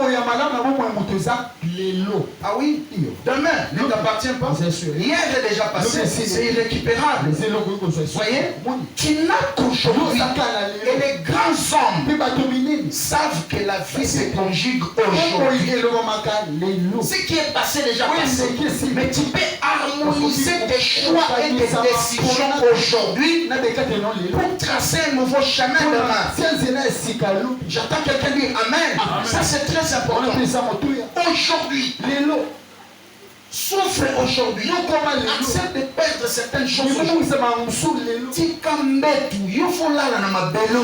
oui? Demain ne t'appartient pas. Hier est déjà passé. C'est irrécupérable. Vous voyez? Tu n'as qu'aujourd'hui. Et les grands hommes savent que la vie se conjugue aujourd'hui. Ce qui est passé déjà passé. Mais tu peux harmoniser tes choix et tes décisions aujourd'hui pour tracer un nouveau chemin demain. J'attends quelqu'un dire Amen. Ça c'est très important. Aujourd'hui, souffre aujourd'hui. Accepte de perdre certaines choses. Il faut là dans ma belle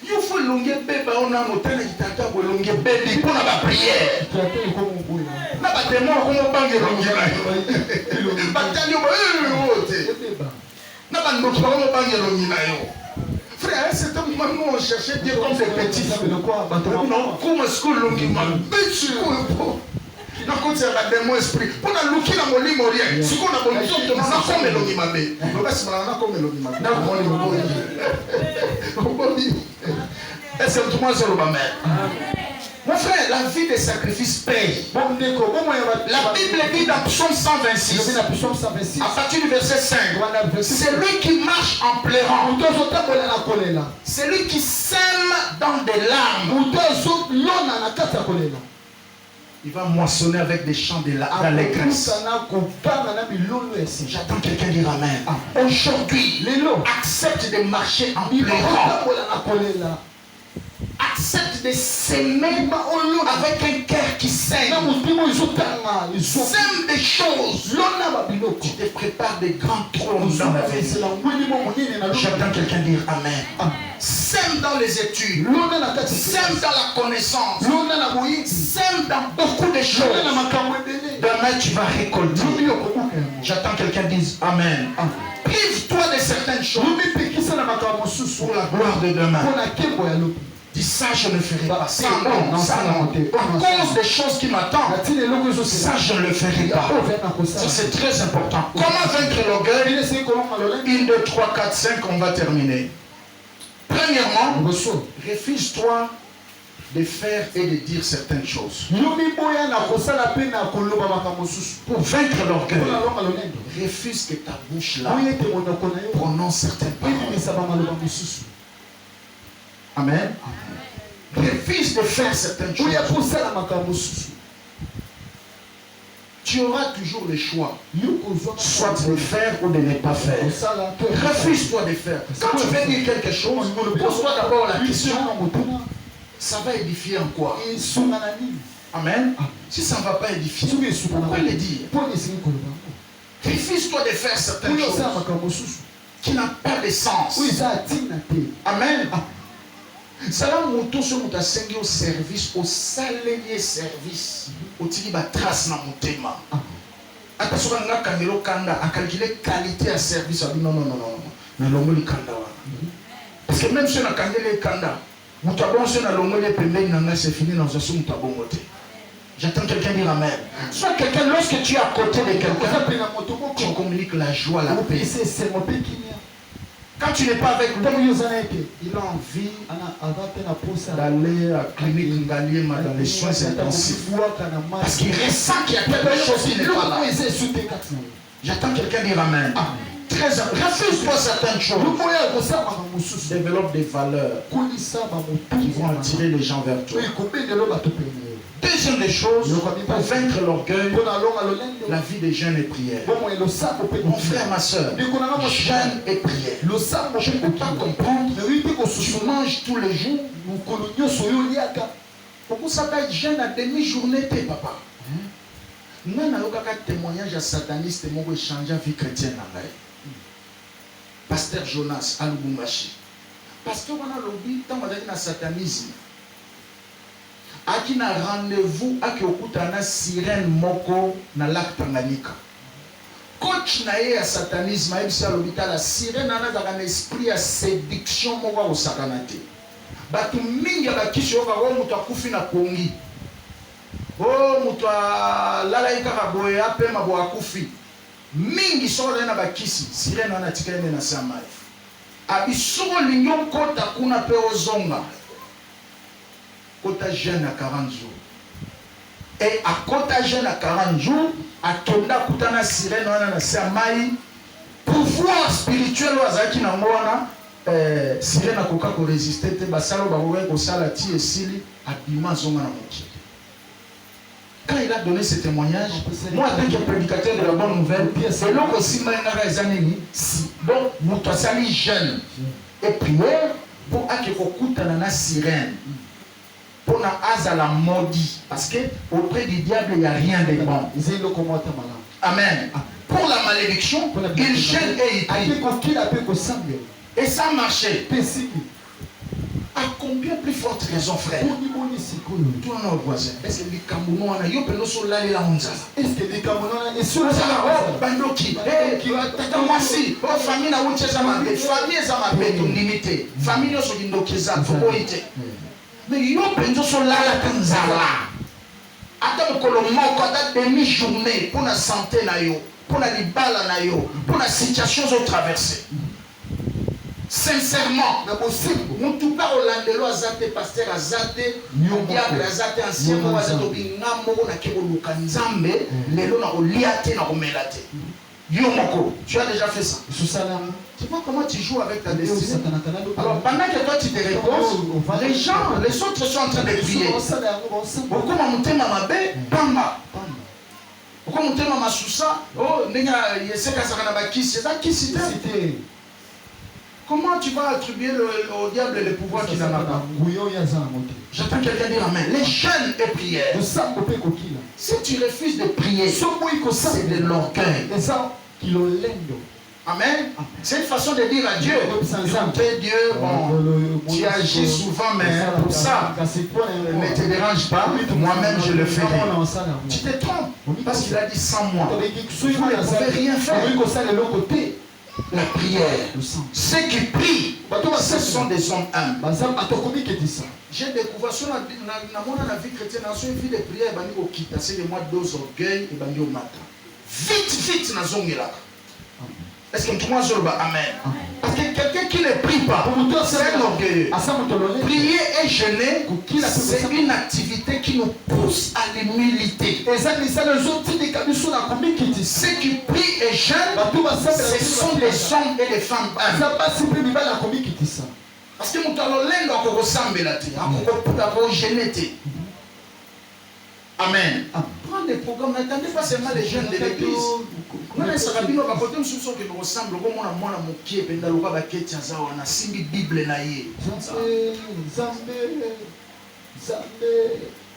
il faut longuer bébé on a montagne qui t'attend pour longuer bébé pour la prière. Na ba témoin comment bangue longuer là. Batalio na ba notre comment bangue longuer là yo. Frère, c'est un moment où on cherchait Dieu comme des petits. Non, comme school longuer ma bitch. Na côté la démon esprit. Pour la luki na moli morien. Ce qu'on a bon Dieu de na comme longuer ma bé. Le bas na comme longuer ma. Na moli. Est-ce que tout le monde se le bat? Mon frère, la vie des sacrifices paye. La Bible dit dans Psaume 126, à partir du verset 5, c'est lui qui marche en pleurant. C'est lui qui sème dans des larmes. Il va moissonner avec des chants d'allégresse. J'attends quelqu'un dire Amen. Aujourd'hui, accepte de marcher en pleurant. Accepte de s'aimer avec un cœur qui saigne. Sème des choses. Tu te prépares des grands trônes dans la vie. J'attends quelqu'un dire Amen. Sème dans les études. Sème dans la connaissance. Sème dans beaucoup de choses. Demain tu vas récolter. J'attends quelqu'un dise Amen. Prive-toi de certaines choses pour la gloire de demain. Dis ça, je ne ferai pas. Ça non, ça non. À cause des choses qui m'attendent, ça je ne le ferai pas. Ça c'est très important. Comment vaincre l'orgueil? 1, 2, 3, 4, 5, on va terminer. Premièrement, refuse-toi de faire et de dire certaines choses. Pour vaincre l'orgueil, refuse que ta bouche là prononce certaines paroles. Amen. Refuse de faire certaines choses. Tu auras toujours le choix, soit de le faire ou de ne pas faire. Refuse-toi de faire. Quand tu veux dire quelque chose, pose-toi d'abord la question, ça va édifier en quoi? Amen. Si ça ne va pas édifier, pourquoi le dire? Refuse-toi de faire certaines choses qui n'ont pas de sens. Amen. Salam moto so muta sengi au service au salarié service au tiki ba trace na motema atasoka nga kangelo kanda a calculer qualité à service non na longoli kanda wa parce que même si on a kangele kanda mutabon so na longoli pembeni na nga c'est fini na zo mutabon moté. J'attends quelqu'un dire Amen. Soit quelqu'un lorsque tu es à côté de quelqu'un tu communiques la joie, la paix. Quand tu n'es pas avec lui, il a envie d'aller à la clinique Ngaliema dans les soins intensifs. Parce qu'il ressent qu'il y a quelque chose qui n'est pas là. J'attends quelqu'un dire Amen. Refuse-toi certaines choses. Développe des valeurs qui vont attirer les gens vers toi. Deuxième des choses, pour vaincre l'orgueil, la vie des jeûnes et prières. Mon frère, ma soeur, jeûne et prière. Je ne peux pas comprendre. Tu manges tous les jours. Pourquoi ça va être jeûne à demi-journée, tes papa? Nous avons un témoignage à sataniste qui échange la vie chrétienne. Pasteur Jonas, à Lubumbashi. Parce que on a lobby, tant qu'on a dit satanisme. Aki na rendez-vous aki okutana sirène moko na lac Tanganyika. Coach na ye ya satanisme ayebisa l'hôpital la sirène anazaka na esprit ya séduction moko osakana te. Batu mingi bakisi yoka o mutu akufi na pongi. O mutu alala ikaka boye apema bo akufi. mingi solo na bakisi sirène wana tikene na samai abisoko lingo kota kuna pe ozonga kota jeune à 40 jours et à kota jeune à 40 jours atonda kutana sirène wana na samai pouvoir spirituel wazaki na ngona sirène akoka ko résister te basalo bakoka ko sala ti esili abima zonga na moki. Quand il a donné ce témoignage, moi, en tant que prédicateur de la bonne nouvelle, c'est là que si donc, nous sommes jeunes. Et prier pour que la sirène. Pour la maudit. Parce qu'auprès du diable, il n'y a rien de bon. Amen. Pour la malédiction, il gêne et il prie. Et ça marchait. À combien plus forte raison, frère? Toi, non, voisin. Est-ce que les Camerounais, ils peuvent nous aller là où est-ce que les Camerounais, ils sont là? Oh, Bandoki, moi si, oh, famille, na où ça m'a fait, famille, ça m'a fait, limité. Famille, nous sommes d'indokéza, faut pas y mais ils peuvent nous là, la Tanzala. Attends, que le mot, quand tu as demi-journée pour la santé, pour la libala, pour la situation qu'ils ont traversée. Sincèrement, nous tout pas Hollandais, Azate, pasteur Azate, diable Azate, ancien mot Azate, Bingambo, Nakebo Lukanzambe, Lelo na Oliate, na Omelate. Yomoko, tu as déjà fait ça. Tu vois comment tu joues avec ta destinée. Alors pendant que toi tu te reposes, les gens, les autres sont en train de prier. Pourquoi monter ma bé, Pamba. Pourquoi monter ma Sousa, oh, Nena, Yeseka Saranabaki, c'est ça qui cite. Comment tu vas attribuer au diable le pouvoir qu'il n'a pas? J'entends quelqu'un dire amen. Les jeûnes et prières. Si tu refuses de prier, c'est de l'orgueil. Amen. C'est une façon de dire à Dieu, Dieu, bon, tu agis souvent, mais pour ça, ne te dérange pas, moi-même je le ferai. Tu te trompes, parce qu'il a dit sans moi. Vous ne pouvez rien faire. La prière, ceux qui prient, ce sont des hommes humbles. J'ai découvert sur la vie chrétienne, dans une vie de prière, c'est le mois de orgueil et au matin. Vite, est-ce que tout le monde dit amen? Parce que quelqu'un qui ne prie pas, c'est l'orgueil. Prier et jeûner, c'est une activité qui nous pousse à l'humilité. Ceux qui prient et jeûnent, ce sont des hommes et des femmes. Parce que nous avons amen. Prends des programmes, n'attendez pas seulement les jeunes de l'église. Nous avons des Bible qui nous ressemblent. Comme on a mon pied, pendant le roi on a simbi Bible naïe.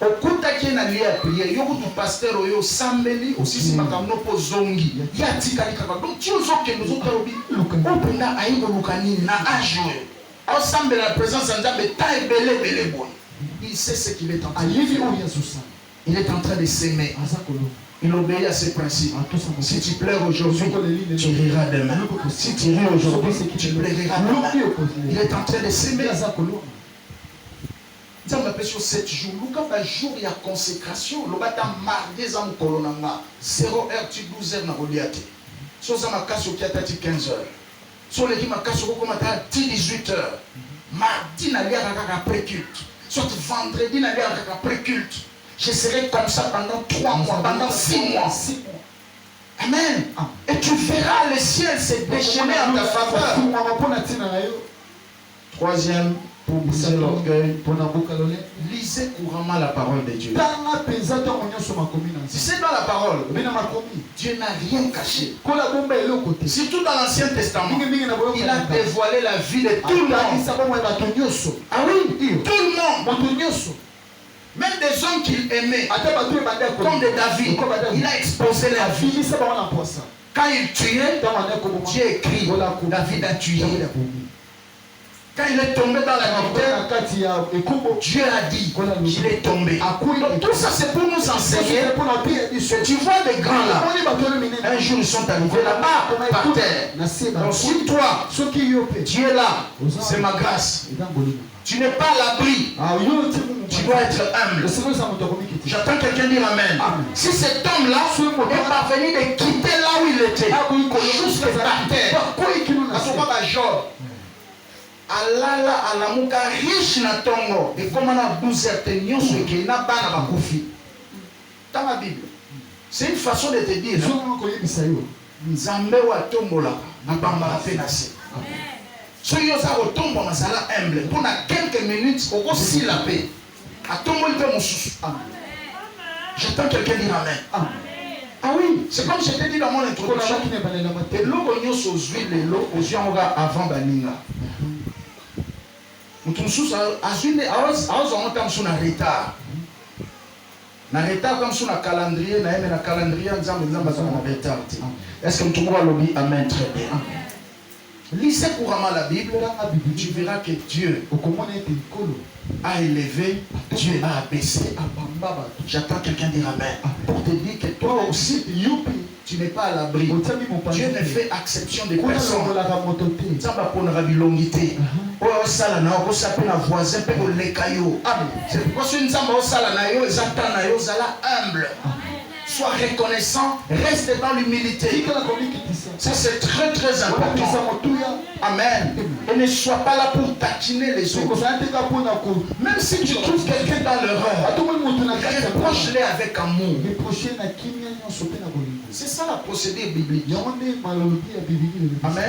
Okuta qui na lié à prier, yo ku pasteur oyo sambeli aussi si makamno po zongi. Ya tikali kaka. Donc tu ozo que nous autres obi. Openda aïgo lukani na ajoe. Ensemble la présence de Dieu taille belé bon. Il sait ce qu'il est en train de faire. Il est en train de s'aimer. Il obéit à ses principes. Si tu pleures aujourd'hui, tu riras demain. Si tu ris aujourd'hui, tu plairas demain. Il est en train de s'aimer. Ça m'appelle sur 7 jours. Le jour, il y a consécration. Le matin, mardi, 0h, 12h, na Goliath. Sur ça, ma casse au 15h. Sur les qui m'a casse au 18h. Mardi, n'a l'air après culte. Soit vendredi, n'a l'air après culte. Je serai comme ça pendant 3 mois, pendant 6 mois. Amen. Et tu verras le ciel se déchaîner en ta faveur. Troisième, pour briser l'orgueil, lisez couramment la parole de Dieu. Si c'est dans la parole, Dieu n'a rien caché. Surtout dans l'Ancien Testament, il a dévoilé la vie de tout le monde. Ah oui, tout le monde. Même des hommes qu'il aimait, comme de David, il a exposé la vie. Quand il tuait, Dieu écrit, David a tué. Quand il est tombé dans la montagne, Dieu a dit qu'il est tombé. Donc tout ça c'est pour nous enseigner que tu vois des grands là. Un jour ils sont arrivés là-bas par terre. Donc si toi, tu es là, c'est ma grâce. Tu n'es pas à l'abri. Tu dois être humble. J'attends quelqu'un dire Amen. Si cet homme-là est parvenu de quitter là où il était, jusqu'à par terre, alala alamuka riche na tongo et comme on a 12 heures nyonso ke na bana bakufi dans la Bible. C'est une façon de te dire nzambe wa tombola na bamba fe na se. So yo za otombo na sala humble pour na quelques minutes au si la paix. A tomboli pe mususu. J'attends quelqu'un dire Amen. Ah oui, c'est comme je t'ai dit dans mon introduction. Et l'eau nyonso zui le lo ozianga avant baninga. Mutumsusu azwinde awazonga msu na retard. Na retard comme sur na calendrier na yeme na calendrier nzambe azana na retard. Est-ce que mtu mwa lobi amen très bien. Lisez couramment la Bible, tu verras que Dieu a élevé, Dieu a abaissé. J'attends quelqu'un dire amen. Pour te dire que toi aussi, tu n'es pas à l'abri. Dieu ne fait exception des personnes. C'est pourquoi si nous sommes humble. Sois reconnaissant, reste dans l'humilité. Ça c'est très très important. Amen. Et ne sois pas là pour taquiner les autres. Même si tu trouves quelqu'un dans l'erreur, reproche-les avec amour. C'est ça la procédure biblique. Amen.